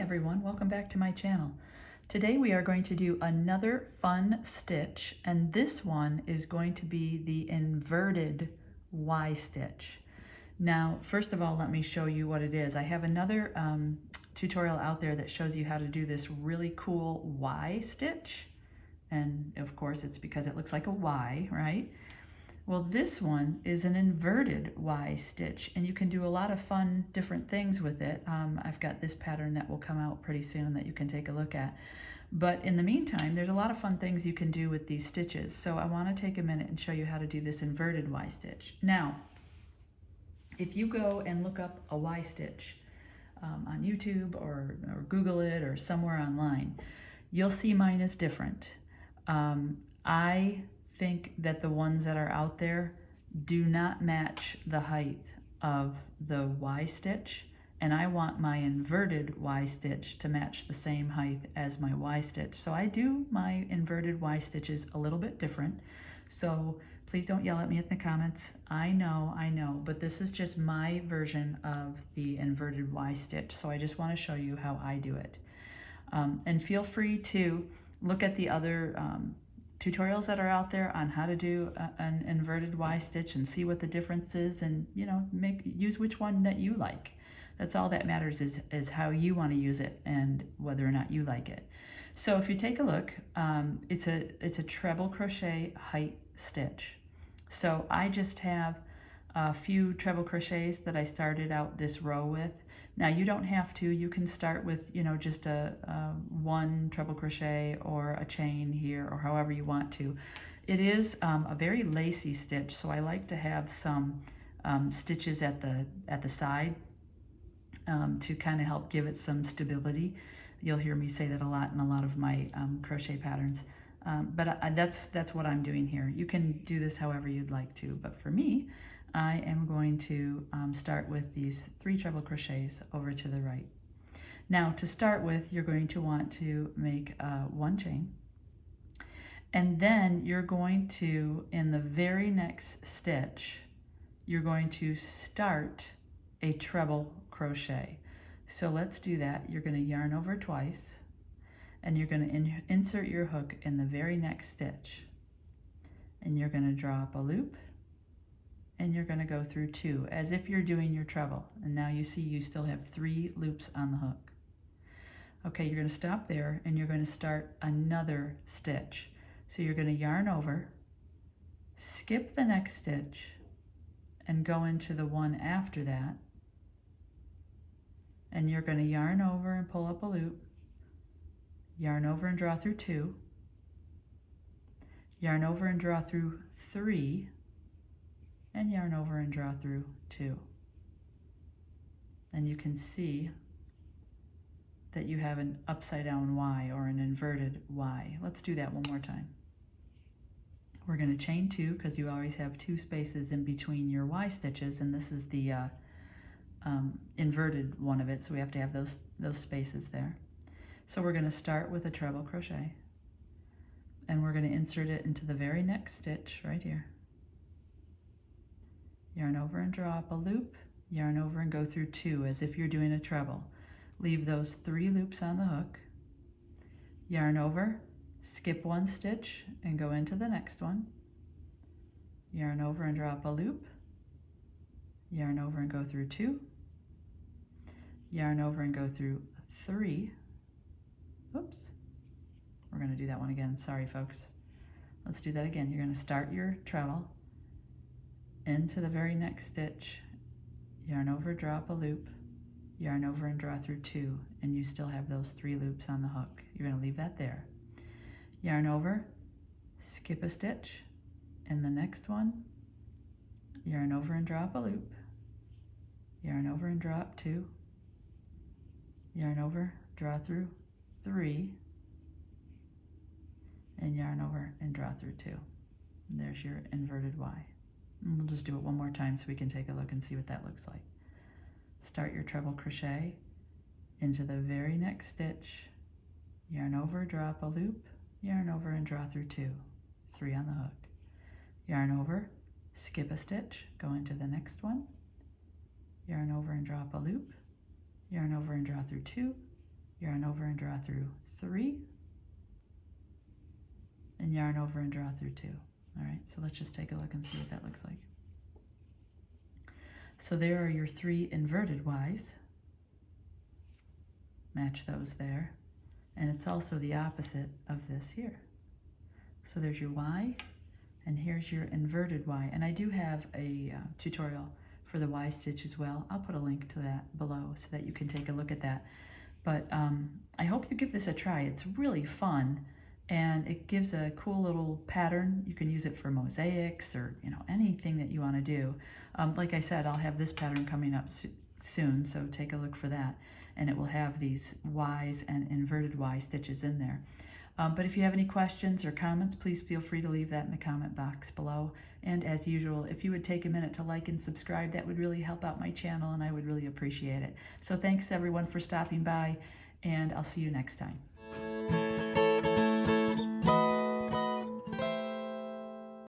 everyone, welcome back to my channel. Today we are going to do another fun stitch, and this one is going to be the inverted Y stitch. Now first of all, let me show you what it is. I have another tutorial out there that shows you how to do this really cool Y stitch, and of course it's because it looks like a Y, right? Well, this one is an inverted Y stitch, and you can do a lot of fun different things with it. I've got this pattern that will come out pretty soon that you can take a look at. But in the meantime, there's a lot of fun things you can do with these stitches. So I want to take a minute and show you how to do this inverted Y stitch. Now, if you go and look up a Y stitch on YouTube or Google it or somewhere online, you'll see mine is different. I think that the ones that are out there do not match the height of the Y stitch, and I want my inverted Y stitch to match the same height as my Y stitch. So I do my inverted Y stitches a little bit different. So please don't yell at me in the comments. I know, but this is just my version of the inverted Y stitch. So I just want to show you how I do it. And feel free to look at the other tutorials that are out there on how to do an inverted Y stitch and see what the difference is, and use which one that you like. That's all that matters, is how you want to use it and whether or not you like it. So if you take a look, it's a treble crochet height stitch. So I just have a few treble crochets that I started out this row with. Now you don't have to. You can start with just a one treble crochet or a chain here, or however you want to. It is a very lacy stitch, so I like to have some stitches at the side to kind of help give it some stability. You'll hear me say that a lot in a lot of my crochet patterns, but that's what I'm doing here. You can do this however you'd like to, but for me, I am going to start with these 3 treble crochets over to the right. Now to start with, you're going to want to make 1 chain, and then you're going to, in the very next stitch, you're going to start a treble crochet. So let's do that. You're going to yarn over twice, and you're going to insert your hook in the very next stitch, and you're going to draw up a loop, and you're going to go through 2 as if you're doing your treble. And now you see you still have 3 loops on the hook. Okay, you're going to stop there, and you're going to start another stitch. So you're going to yarn over, skip the next stitch, and go into the one after that, and you're going to yarn over and pull up a loop, yarn over and draw through 2, yarn over and draw through 3, and yarn over and draw through 2. And you can see that you have an upside down Y, or an inverted Y. Let's do that one more time. We're going to chain 2 because you always have 2 spaces in between your Y stitches, and this is the inverted one of it, so we have to have those spaces there. So we're going to start with a treble crochet, and we're going to insert it into the very next stitch right here. Yarn over and draw up a loop, yarn over and go through 2 as if you're doing a treble. Leave those 3 loops on the hook, yarn over, skip 1 stitch and go into the next one, yarn over and draw up a loop, yarn over and go through 2, yarn over and go through 3. Oops, we're going to do that one again. Sorry folks. Let's do that again. You're going to start your treble into the very next stitch, yarn over, draw up a loop, yarn over and draw through 2, and you still have those 3 loops on the hook. You're going to leave that there. Yarn over, skip a stitch, and the next one, yarn over and draw up a loop, yarn over and draw up 2, yarn over, draw through 3, and yarn over and draw through 2. And there's your inverted Y. And we'll just do it one more time so we can take a look and see what that looks like. Start your treble crochet into the very next stitch, yarn over, draw up a loop, yarn over and draw through 2, 3 on the hook, yarn over, skip a stitch, go into the next one, yarn over and draw up a loop, yarn over and draw through 2, yarn over and draw through 3, and yarn over and draw through 2. All right, so let's just take a look and see what that looks like. So there are your 3 inverted Ys. Match those there. And it's also the opposite of this here. So there's your Y, and here's your inverted Y. And I do have a tutorial for the Y stitch as well. I'll put a link to that below so that you can take a look at that. But I hope you give this a try. It's really fun, and it gives a cool little pattern. You can use it for mosaics or anything that you want to do. Like I said, I'll have this pattern coming up soon, so take a look for that. And it will have these Ys and inverted Y stitches in there. But if you have any questions or comments, please feel free to leave that in the comment box below. And as usual, if you would take a minute to like and subscribe, that would really help out my channel, and I would really appreciate it. So thanks everyone for stopping by, and I'll see you next time.